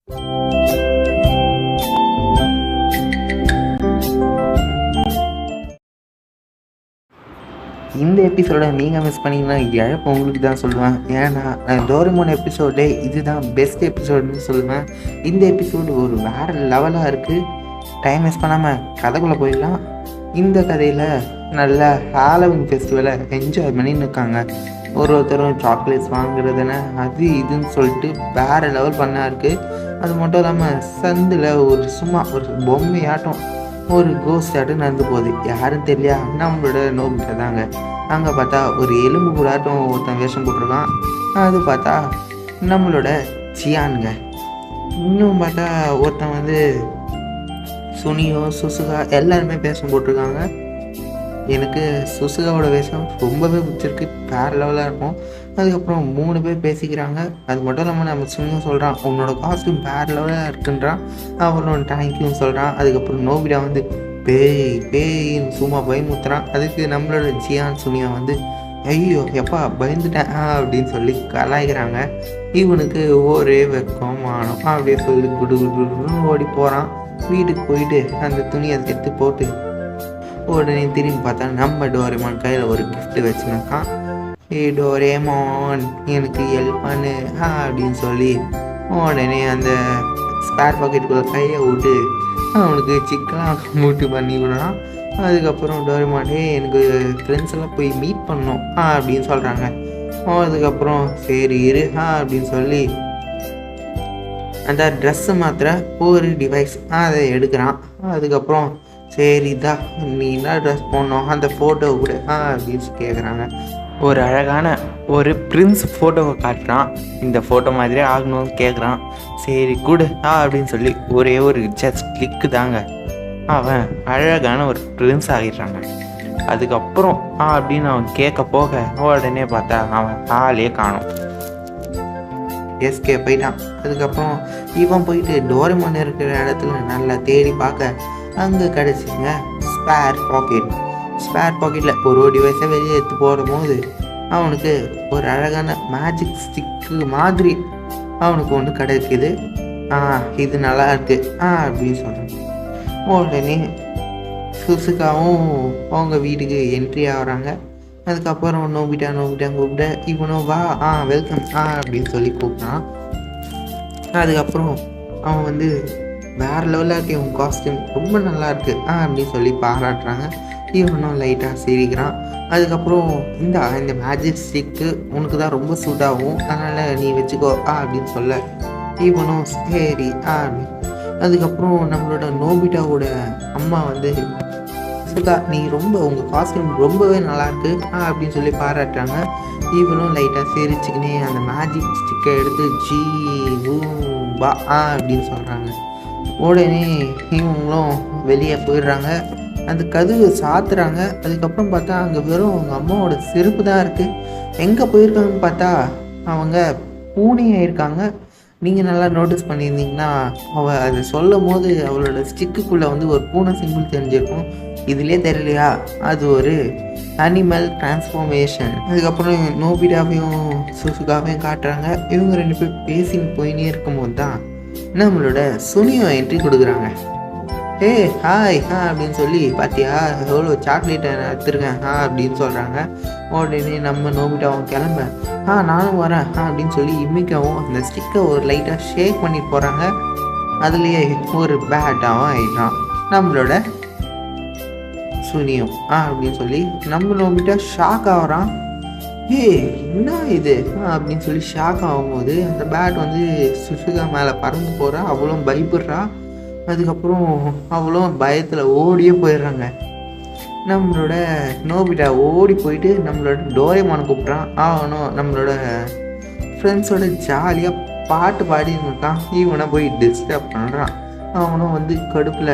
இந்த எபிசோடை நீங்கள் மிஸ் பண்ணிங்கன்னா இழப்பு உங்களுக்கு தான் சொல்லுவேன். ஏன்னா டோரேமான் எபிசோடே இதுதான் பெஸ்ட் எபிசோடுன்னு சொல்லுவேன். இந்த எபிசோடு ஒரு வேறு லெவலாக இருக்குது. டைம் மிஸ் பண்ணாமல் கதைக்குள்ளே போயிடலாம். இந்த கதையில் நல்ல ஹாலோவின் ஃபெஸ்டிவலை என்ஜாய் பண்ணின்னு இருக்காங்க. ஒருத்தரும் சாக்லேட்ஸ் வாங்குறதுன்னு அது இதுன்னு சொல்லிட்டு வேறு லெவல் பண்ணா இருக்குது. அது மட்டும் இல்லாமல் சந்தில் சும்மா ஒரு பொம்மையாட்டம் ஒரு கோஸ்ட் ஆட்டம் நடந்து போகுது. யாரும் தெரியலையா, நம்மளோட நோபிட்டா தாங்க. அங்கே பார்த்தா ஒரு எலும்பு கூடாட்டம் ஒருத்தன் வேஷம் போட்டிருக்கான். அது பார்த்தா நம்மளோட சியானுங்க. இன்னும் பார்த்தா ஒருத்தன் சுனியோ சுசுகா எல்லாருமே வேஷம் போட்டிருக்காங்க. எனக்கு சுசுகாவோட வேஷம் ரொம்பவே பிடிச்சிருக்கு, வேறு லெவலாக இருக்கும். அதுக்கப்புறம் 3 பேர் பேசிக்கிறாங்க. அது மட்டும் இல்லாமல் நம்ம சுனியும் சொல்கிறான், உன்னோட காஸ்ட்யூம் வேறு லெவலாக இருக்குன்றான். அப்புறம் தேங்க்யூன்னு சொல்கிறான். அதுக்கப்புறம் நோபிடா பேயின்னு சும்மா பயமுத்துறான். அதுக்கு நம்மளோட ஜியான் சுனியா ஐயோ எப்பா பயந்துட்டேன் அப்படின்னு சொல்லி கலாய்க்கிறாங்க. இவனுக்கு ஒரே வெக்கம் மானம் அப்படியே சொல்லி குடு குடுன்னு ஓடி போகிறான். வீட்டுக்கு போயிட்டு அந்த துணியை எடுத்து போட்டு உடனே திரும்பி பார்த்தா நம்ம டோரேமான் கையில் ஒரு கிஃப்ட் வச்சுனாக்கான். டோரேமான் எனக்கு ஹெல்ப் பண்ணு அப்படின்னு சொல்லி உடனே அந்த ஸ்பேர் பாக்கெட்டுக்குள்ளே கையை விட்டு அவனுக்கு சிக்கனாக மூட்டு பண்ணி விடுறான். அதுக்கப்புறம் டோரேமான் எனக்கு ஃப்ரெண்ட்ஸ் எல்லாம் போய் மீட் பண்ணோம் அப்படின்னு சொல்கிறாங்க. அதுக்கப்புறம் சரி இரு அப்படின்னு சொல்லி அந்த ட்ரெஸ்ஸு மாத்திர ஒரு டிவைஸ் அதை எடுக்கிறான். அதுக்கப்புறம் சரிதா நீ என்ன ட்ரெஸ் போடணும் அந்த ஃபோட்டோவை கூட அப்படின்னு கேட்குறாங்க. ஒரு அழகான ஒரு பிரின்ஸ் ஃபோட்டோவை காட்டுறான். இந்த ஃபோட்டோ மாதிரியே ஆகணும்னு கேட்குறான். சரி கூடு அப்படின்னு சொல்லி ஒரே ஒரு ஜஸ்ட் கிளிக்கு தாங்க அவன் அழகான ஒரு பிரின்ஸ் ஆகிடுறாங்க. அதுக்கப்புறம் அப்படின்னு அவன் கேட்க போக உடனே பார்த்தா அவன் ஆளே காணும், எஸ்கே போயிட்டான். அதுக்கப்புறம் இவன் போயிட்டு டோரேமான் இருக்கிற இடத்துல நல்லா தேடி பார்க்க அங்கே கிடச்சிங்க ஸ்பேர் பாக்கெட்டில் ஒரு டிவைஸை வெளியே எடுத்து போடும்போது அவனுக்கு ஒரு அழகான மேஜிக் ஸ்டிக்கு மாதிரி அவனுக்கு ஒன்று கிடைக்குது. இது நல்லா இருக்கு அப்படின்னு சொல்கிறான். உடனே சுசுகாவும் அவங்க வீட்டுக்கு என்ட்ரி ஆகிறாங்க. அதுக்கப்புறம் நோபிட்டா கூப்பிட்ட இவனும் வா வெல்கம் அப்படின்னு சொல்லி கூப்பிட்டான். அதுக்கப்புறம் அவன் வேறு லெவலாக இருக்கு, இவன் காஸ்டியூம் ரொம்ப நல்லா இருக்கு அப்படின்னு சொல்லி பாராட்டுறாங்க. இவனும் லைட்டாக சிரிக்கிறான். அதுக்கப்புறம் இந்த மேஜிக் ஸ்டிக்கு உனக்கு தான் ரொம்ப சூட் ஆகும், அதனால் நீ வச்சுக்கோ அப்படின்னு சொல்ல இவனும் சரி அப்படின்னு. அதுக்கப்புறம் நம்மளோட நோபிட்டாவோட அம்மா சுதா நீ உங்கள் காஸ்டியூம் ரொம்பவே நல்லாயிருக்கு அப்படின்னு சொல்லி பாராட்டுறாங்க. இவனும் லைட்டாக சிரிச்சுக்கினே அந்த மேஜிக் ஸ்டிக்கை எடுத்து ஜீ பா அப்படின்னு சொல்கிறாங்க. உடனே இவங்களும் வெளியே போயிடுறாங்க. அந்த கதவு சாத்துறாங்க. அதுக்கப்புறம் பார்த்தா அங்கே வெறும் அவங்க அம்மாவோட செருப்பு தான் இருக்குது. எங்கே போயிருக்காங்கன்னு பார்த்தா அவங்க பூனையாயிருக்காங்க. நீங்கள் நல்லா நோட்டீஸ் பண்ணியிருந்தீங்கன்னா அவள் அதை சொல்லும் போது அவளோட ஸ்டிக்குக்குள்ளே ஒரு பூனை சிம்பிள் தெரிஞ்சிருக்கும். இதுலேயே தெரியலையா, அது ஒரு அனிமல் டிரான்ஸ்ஃபார்மேஷன். அதுக்கப்புறம் நோபிடாவையும் சுசுகாவையும் காட்டுறாங்க. இவங்க 2 பேர் பேசின்னு போயினே இருக்கும்போது தான் நம்மளோட சுனியோ என்ட்ரி கொடுக்குறாங்க. ஹாய் அப்படின்னு சொல்லி பார்த்தியா எவ்வளோ சாக்லேட்டை நான் எடுத்துருக்கேன் அப்படின்னு சொல்கிறாங்க. உடனே நம்ம நோபிட்டாவும் கிளம்ப நானும் வரேன் அப்படின்னு சொல்லி இமிக்கவும் அந்த ஸ்டிக்கை ஒரு லைட்டாக ஷேக் பண்ணி போகிறாங்க. அதுலேயே ஒரு பேட்டாகவும் ஆயிடுறான் நம்மளோட சுனியோ அப்படின்னு சொல்லி நம்ம நோபிட்டா ஷாக் ஆகிறான். என்ன இது அப்படின்னு சொல்லி ஷாக் ஆகும்போது அந்த பேட் சுசுகா மேலே பறந்து போகிறா. அவளும் பயப்படுறா. அதுக்கப்புறம் அவளும் பயத்தில் ஓடியே போயிடுறாங்க. நம்மளோட நோபிட்டா ஓடி போயிட்டு நம்மளோட டோரேமான் கூப்பிட்றான். அவனும் நம்மளோட ஃப்ரெண்ட்ஸோட ஜாலியாக பாட்டு பாடின்னு இருக்கான். இவனை போய் டிஸ்டர்ப் பண்ணுறான். அவனும் கடுப்பில்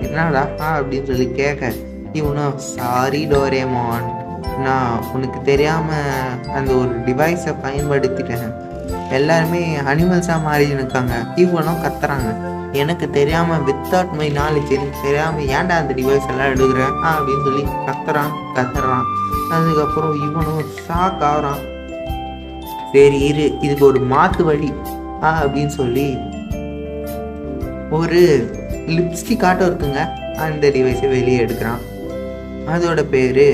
என்னடா அப்படின்னு சொல்லி கேட்க இவனும் சாரி டோரேமான், நான் உனக்கு தெரியாமல் அந்த ஒரு டிவைஸை பயன்படுத்திட்டேன், எல்லாருமே அனிமல்ஸாக மாறின்னு இருக்காங்க. இவனும் கத்துறாங்க, எனக்கு தெரியாமல் வித்தவுட் மை நாலேஜ், எனக்கு தெரியாமல் ஏன்டா அந்த டிவைஸ் எல்லாம் எடுக்கிறேன் அப்படின்னு சொல்லி கத்துறான். அதுக்கப்புறம் இவனும் ஷாக் ஆகிறான். சரி இரு, இதுக்கு ஒரு மாற்று வழி அப்படின்னு சொல்லி ஒரு லிப்ஸ்டிக் ஆட்டம் இருக்குங்க. அந்த டிவைஸை வெளியே எடுக்கிறான். அதோட பேர்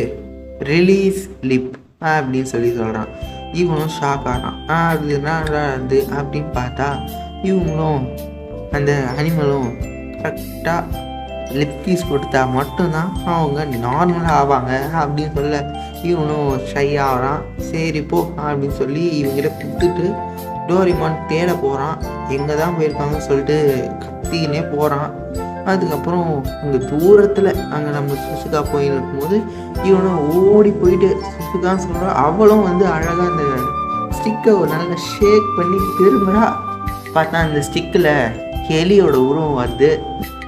ரிலீஸ் லிப் அப்படின்னு சொல்கிறான். இவனும் ஷாக் ஆகிறான். அது அப்படின்னு பார்த்தா இவங்களும் அந்த அனிமலும் கரெக்டாக லிப்கீஸ் கொடுத்தா மட்டும்தான் அவங்க நார்மலாக ஆவாங்க அப்படின்னு சொல்ல இவனும் ஷை ஆகிறான். சரி போ அப்படின்னு சொல்லி இவங்கிட்ட கொடுத்துட்டு டோரிமான் தேட போகிறான். எங்கே தான் போயிருக்காங்கன்னு சொல்லிட்டு கத்திக்கினே போகிறான். அதுக்கப்புறம் அங்கே தூரத்தில் அங்கே நம்ம சுசுகா போயின்னு இருக்கும்போது இவனும் ஓடி போயிட்டு சுசுகான்னு சொல்கிறான். அவளும் அழகாக அந்த ஸ்டிக்கை ஒரு நல்ல ஷேக் பண்ணி திரும்புகிறா. பார்த்தா அந்த ஸ்டிக்கில் எலியோட உருவம் வருது.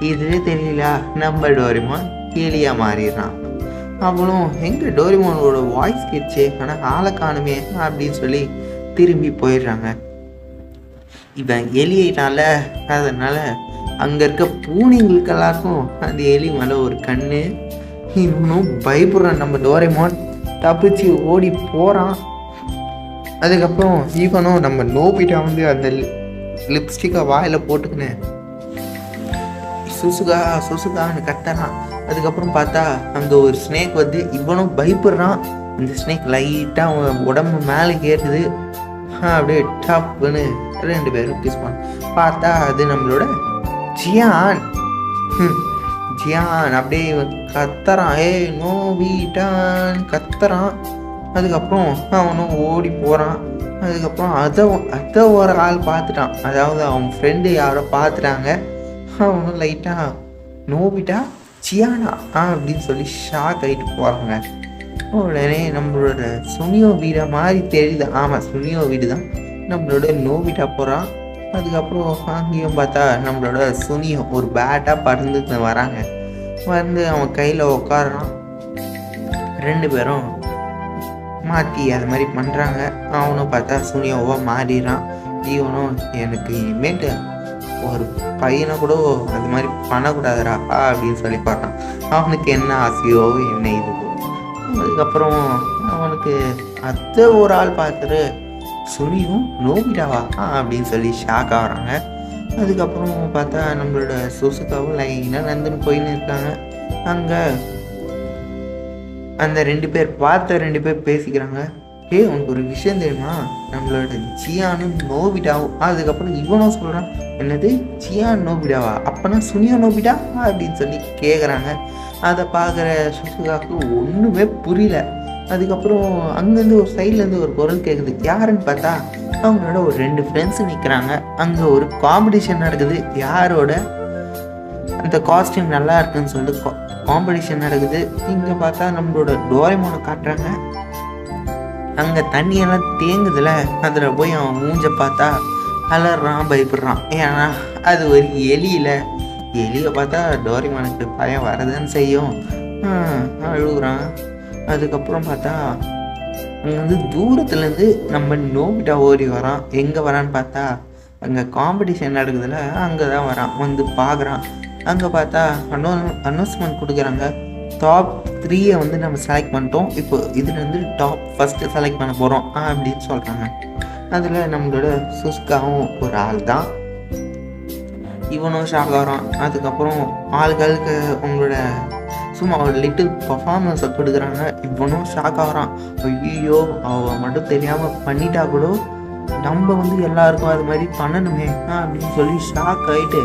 இதுவே தெரியல, நம்ம டோரிமான் எலியாக மாறிடுறான். அவளும் எங்கே டோரிமானோட வாய்ஸ் கேட்சே, ஆனால் ஆளை காணுமே அப்படின்னு சொல்லி திரும்பி போயிடுறாங்க. இவன் எலியினால அதனால் அங்கே இருக்க பூனைங்களுக்கு எல்லாருக்கும் அந்த எலி மேலே ஒரு கண்ணு. இவனும் பயப்படுறான். நம்ம டோரிமான் தப்பிச்சு ஓடி போகிறான். அதுக்கப்புறம் இவனும் நம்ம நோபிட்டா அந்த லிப்ஸ்டிக்கை வாயில் போட்டுக்கினேன் சுசுகான்னு கத்துறான். அதுக்கப்புறம் பார்த்தா அங்கே ஒரு ஸ்னேக் இவனும் பயப்படுறான். இந்த ஸ்னேக் லைட்டாக உடம்பு மேலே ஏறுது. அப்படியே டப்புன்னு 2 பேரும் கிஸ் பண்ண பார்த்தா அது நம்மளோட ஜியான் அப்படியே கத்துறான். நோபிட்டான் கத்துறான். அதுக்கப்புறம் அவனும் ஓடி போகிறான். அதுக்கப்புறம் அதை ஒரு ஆள் பார்த்துட்டான். அதாவது அவன் ஃப்ரெண்டு யாரோ பார்த்துட்டாங்க. அவனும் லைட்டாக நோபிட்டா சியானா அப்படின்னு சொல்லி ஷாக் ஆகிட்டு போகிறாங்க. உடனே நம்மளோட சுனியோ வீடை மாதிரி தெரியுது. ஆமாம், சுனியோ வீடு தான். நம்மளோட நோபிட்டா போகிறான். அதுக்கப்புறம் அங்கேயும் பார்த்தா நம்மளோட சுனியோ ஒரு பேட்டாக பறந்து வராங்க. அவன் கையில் உட்காடுறான். 2 பேரும் மாற்றி அது மாதிரி பண்ணுறாங்க. அவனும் பார்த்தா சுனியோவாக மாறிடுறான். இவனும் எனக்கு இனிமேட்டு ஒரு பையனை கூட அது மாதிரி பண்ணக்கூடாதுடா அப்படின்னு சொல்லி பார்த்தான். அவனுக்கு என்ன ஆசையோ என்ன இதுவோ. அதுக்கப்புறம் அவனுக்கு அதை ஒரு ஆள் பார்த்துட்டு சுனியும் நோபிட்டாவா அப்படின்னு சொல்லி ஷாக் ஆகிறாங்க. அதுக்கப்புறம் பார்த்தா நம்மளோட சுசுகாவும் லைனாக நந்துன்னு போயின்னு இருக்காங்க. அங்கே அந்த 2 பேர் பார்த்த 2 பேர் பேசிக்கிறாங்க. உனக்கு ஒரு விஷயம் தெரியுமா, நம்மளோட ஜியானும் நோபிட்டாவும். அதுக்கப்புறம் இவனும் சொல்கிறான், என்னது ஜியான் நோபிட்டாவா, அப்போனா சுனியோ நோபிட்டா அப்படின்னு சொல்லி கேட்குறாங்க. அதை பார்க்குற சுசுகாவுக்கு ஒன்றுமே புரியல. அதுக்கப்புறம் அங்கேருந்து ஒரு சைட்லேருந்து ஒரு குரல் கேட்குது. யாருன்னு பார்த்தா அவங்களோட ஒரு 2 ஃப்ரெண்ட்ஸு நிற்கிறாங்க. அங்கே ஒரு காம்படிஷன் நடக்குது. யாரோட அந்த காஸ்டியூம் நல்லா இருக்குன்னு சொல்லிட்டு காம்படிஷன் நடக்குது. இங்கே பார்த்தா நம்மளோட டோரேமோனை காட்டுறாங்க. அங்கே தண்ணியெல்லாம் தேங்குதுல, அதில் போய் அவன் மூஞ்ச பார்த்தா அலறான், பயப்படுறான். ஏன்னா அது ஒரு எலியை பார்த்தா டோரேமோனுக்கு பயம் வரதுன்னு செய்யும். அழுகுறான். அதுக்கப்புறம் பார்த்தா அங்கே தூரத்துலேருந்து நம்ம நோபிட்டா ஓடி வரான். எங்கே வரான்னு பார்த்தா அங்கே காம்படிஷன் நடக்குதுல, அங்கே தான் வரான். பார்க்குறான். அங்கே பார்த்தா அனௌன்ஸ்மெண்ட் கொடுக்குறாங்க. டாப் 3 நம்ம செலக்ட் பண்ணிட்டோம். இப்போ இதுலேருந்து டாப் 1 செலக்ட் பண்ண போகிறோம் அப்படின்னு சொல்கிறாங்க. அதில் நம்மளோட சுஸ்காவும் ஒரு ஆள் தான். இவனும் ஷாக் ஆகிறான். அதுக்கப்புறம் ஆள்களுக்கு உங்களோட சும்மா ஒரு லிட்டில் பர்ஃபார்மன்ஸை கொடுக்குறாங்க. இவனும் ஷாக் ஆகிறான். ஐயோ, அவள் மட்டும் தெரியாமல் பண்ணிட்டா கூட நம்ம எல்லாருக்கும் அது மாதிரி பண்ணணுமே அப்படின்னு சொல்லி ஷாக் ஆகிட்டு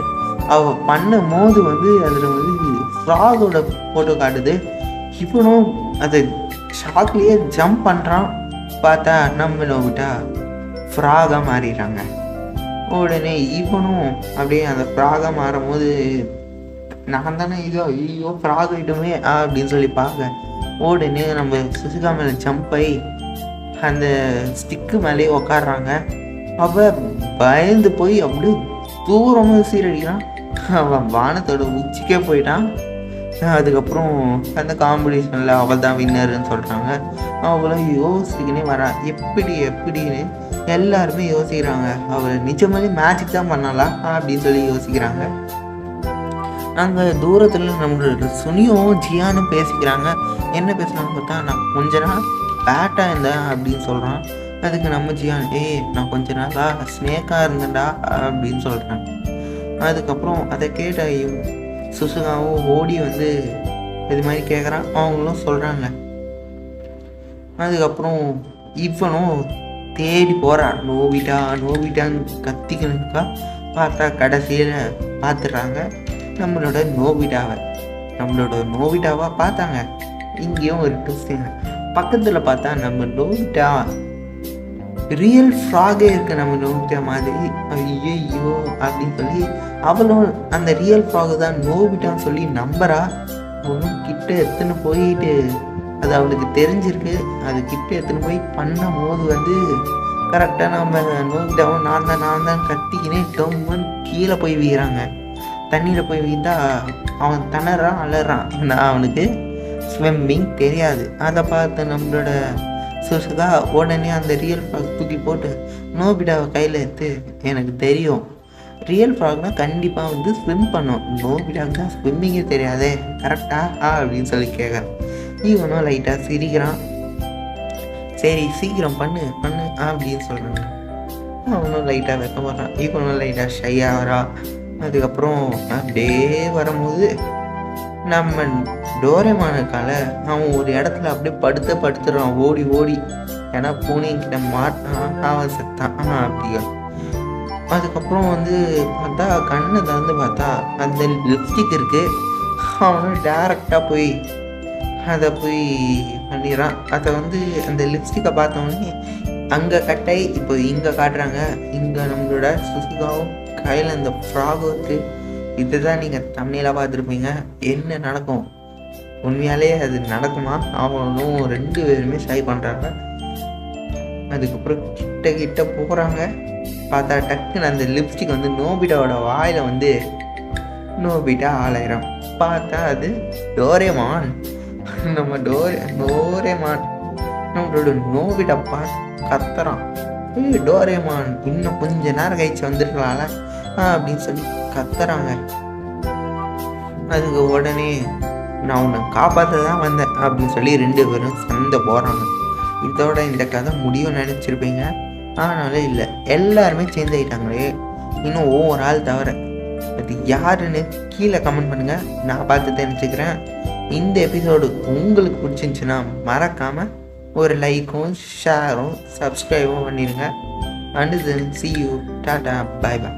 அவள் பண்ணும் போது அதில் ஃப்ராகோட ஃபோட்டோ காட்டுது. இவனும் அதை ஷாக்லேயே ஜம்ப் பண்ணுறான். பார்த்தா நம்ம நோக்கிட்டா ஃப்ராகாக மாறிடுறாங்க. உடனே இவனும் அப்படியே அந்த ஃப்ராகாக மாறும் போது நான் தானே ஐயோ ஃப்ராக் ஆகிட்டோமே அப்படின்னு சொல்லி பார்க்க, உடனே நம்ம சுசுகா மேலே ஜம்ப் ஆகி அந்த ஸ்டிக்கு மேலேயே உக்காடுறாங்க. அவள் பயந்து போய் அப்படியே தூரமாக சீரடிக்கிறான். அவன் வானத்தோட உச்சிக்கே போயிட்டான். அதுக்கப்புறம் அந்த காம்படிஷனில் அவள் தான் வின்னர்ன்னு சொல்கிறாங்க. அவளும் யோசிக்கினே வரா, எப்படின்னு எல்லாருமே யோசிக்கிறாங்க. அவள் நிஜமாலே மேஜிக் தான் பண்ணலா அப்படின்னு சொல்லி யோசிக்கிறாங்க. அங்கே தூரத்தில் நம்மளோட சுனியும் ஜியானும் பேசிக்கிறாங்க. என்ன பேசுகிறான்னு பார்த்தா, நான் கொஞ்ச நாள் பேட்டாக இருந்தேன் அப்படின்னு சொல்கிறான். அதுக்கு நம்ம ஜியான், நான் கொஞ்ச நாளா ஸ்னேக்காக இருந்தேன்டா அப்படின்னு சொல்கிறேன். அதுக்கப்புறம் அதை கேட்ட சுசுகாவும் ஓடி வந்து இது மாதிரி கேட்குறான். அவங்களும் சொல்கிறாங்க. அதுக்கப்புறம் இவனும் தேடி போகிறான். நோபிட்டான்னு கத்திக்கணுக்கா பார்த்தா கடைசியில் பார்த்துடுறாங்க நம்மளோட நோபிட்டாவாக பார்த்தாங்க. இங்கேயும் ஒரு ட்விஸ்டிங்க. பக்கத்தில் பார்த்தா நம்ம நோபிட்டா ரியல் ஃப்ராகே இருக்கு நம்ம நோபிட்டா மாதிரி. ஐயோ அப்படின்னு சொல்லி அவளும் அந்த ரியல் ஃப்ராகு தான் நோபிட்டான்னு சொல்லி நம்புறா. ஒன்றும் கிட்ட எடுத்துன்னு போயிட்டு அது அவளுக்கு தெரிஞ்சிருக்கு. அது கிட்ட எடுத்துன்னு போய் பண்ணும் போது வந்து கரெக்டாக நம்ம நோபிட்டாவும் நான் தான் கத்திக்கினே டொம்முன்னு கீழே போய் வீறாங்க. தண்ணியில் போய் வீழ்ந்தா அவன் திணறான், அலறான். நான் அவனுக்கு ஸ்விம்மிங் தெரியாது. அதை பார்த்து நம்மளோட சுசுகா உடனே அந்த ரியல் ஃப்ராக் தூக்கி போட்டு நோபிட்டாவை கையில் எடுத்து, எனக்கு தெரியும் ரியல் ஃப்ராக்னா கண்டிப்பாக வந்து ஸ்விம் பண்ணும், நோபிட்டாவுக்கு தான் ஸ்விம்மிங்கே தெரியாதே கரெக்டா அப்படின்னு சொல்லி கேட்குறான். இவனும் லைட்டாக சிரிக்கிறான். சரி சீக்கிரம் பண்ணு அப்படின்னு சொல்கிறாங்க. அவனும் லைட்டாக வெக்கப்படுறான். இவனும் லைட்டாக ஷை ஆகிறா. அதுக்கப்புறம் அப்படியே வரும்போது நம்ம டோரேமானுக்கால அவன் ஒரு இடத்துல அப்படியே படுத்துறான் ஓடி. ஏன்னா பூனைக்கிட்ட மாட்டான், அவன் செத்தான் அப்படியா. அதுக்கப்புறம் வந்து பார்த்தா கண்ணை திறந்து பார்த்தா அந்த லிப்ஸ்டிக் இருக்கு. அவனும் டேரெக்டாக போய் அதை பண்ணிடுறான். அதை வந்து அந்த லிப்ஸ்டிக்கை பார்த்தோன்னே அங்கே கட்டை இப்போ இங்கே காட்டுறாங்க. இங்கே நம்மளோட சுசுகாவும் கையில் அந்த ஃப்ராகும் இருக்குது. இதுதான் நீங்கள் தம்ப்நெயிலாக பார்த்துருப்பீங்க. என்ன நடக்கும், உண்மையாலே அது நடக்குமா? அவனும் 2 பேருமே ட்ரை பண்ணுறாங்க. அதுக்கப்புறம் கிட்ட போகிறாங்க. பார்த்தா டக்குன்னு அந்த லிப்ஸ்டிக் வந்து நோபிட்டாவோட வாயில் வந்து நோபிட்டா ஆளாயிரம். பார்த்தா அது டோரேமான். நம்ம டோரேமான் நம்மளோட நோபிட்டா பார்த்து கத்துறான். டோரேமான் இன்னும் கொஞ்ச நேரம் கழிச்சு வந்துருக்கலாம்ல அப்படின்னு சொல்லி கத்துறாங்க. அதுக்கு உடனே நான் உன்னை காப்பாற்ற தான் வந்தேன் அப்படின்னு சொல்லி 2 பேரும் சண்டை போடுறாங்க. இதோட இந்த கதை முடியும் நினச்சிருப்பீங்க. ஆனாலும் இல்லை, எல்லாருமே சேஞ்ச் ஆகிட்டாங்களே, இன்னும் ஒவ்வொரு ஆள் தவிர. அது யாருன்னு கீழே கமெண்ட் பண்ணுங்கள், நான் பார்த்து தெரிஞ்சுக்கிறேன். இந்த எபிசோடு உங்களுக்கு பிடிச்சிருந்துச்சுன்னா மறக்காமல் ஒரு லைக்கும் ஷேரும் சப்ஸ்கிரைபும் பண்ணிடுங்க. And then see you, tata, bye bye.